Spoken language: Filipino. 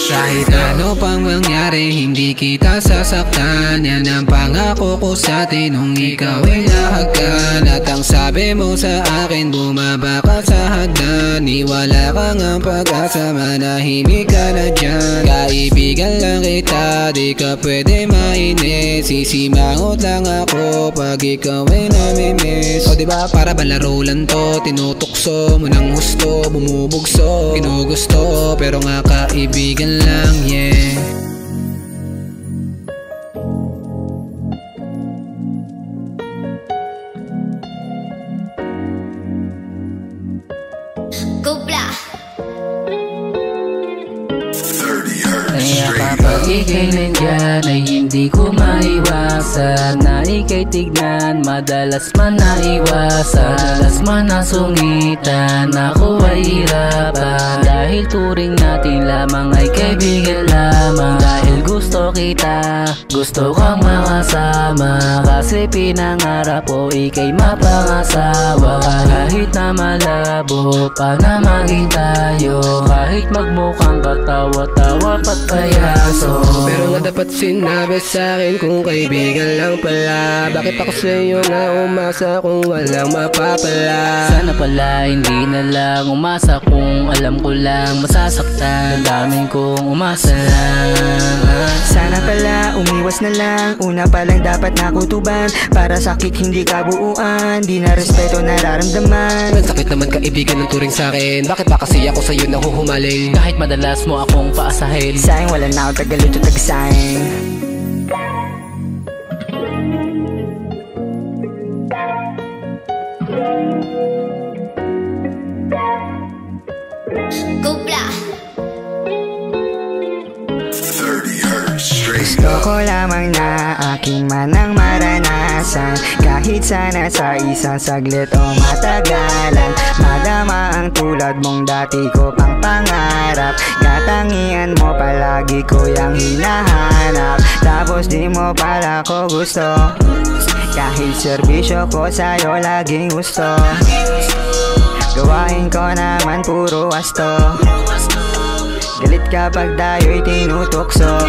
Kahit ano pang mangyari, hindi kita sasaktan. Yan ang pangako ko sa'tin nung ikaw ay nahagkan. At ang sabi mo sa akin, bumaba ka sa hagdan. Iwala ka ng pag-asa, manahimik ka na dyan. Kaibigan lang kita, di ka pwede mainis. Sisimangot lang ako pag ikaw ay namimiss. O diba para ba laro lang to, tinutukso mo ng gusto, bumubugso, ginugusto, pero nga kaibigan lang, yeah. Kupla. Kaya kapag ika'y nandyan ay hindi ko maiwasan na ika'y tignan, madalas man naiwasan, madalas man nasungitan, ako ay hirapan. Dahil turing natin lamang ay kaibigan lamang. Dahil gusto kita, gusto kang makasama, kasi pinangarap ko ika'y mapangasawa. Kahit na malabo pa na maging tayo, kahit magmukhang katawa-tawa pat payaso, pero nga dapat sinabi sa'kin kung kaibigan lang pala. Bakit ako sa'yo na umasa kung walang mapapala? Sana pala hindi na lang umasa kung alam ko lang masasaktan. Daming kong umasa lang. Sana pala umiwas na lang, una pa lang dapat nakutuban. Para sakit hindi kabuuan, di na respeto nararamdaman. Ang sakit naman kaibigan ng turing sa'kin. Bakit ba kasi ako sa'yo nahuhumaling? Kahit madalas mo akong paasahin, Sayang wala na ako tagalito tagasayang. Kupla. Gusto ko lamang na aking manang maranasan, kahit sana sa isang saglit o matagalan. Madama ang tulad mong dati ko pang pangarap, katangian mo palagi ko yang hinahanap. Tapos di mo pala ko gusto, kahit serbisyo ko sa'yo laging gusto. Gawain ko naman puro wasto, galit kapag tayo'y tinutukso.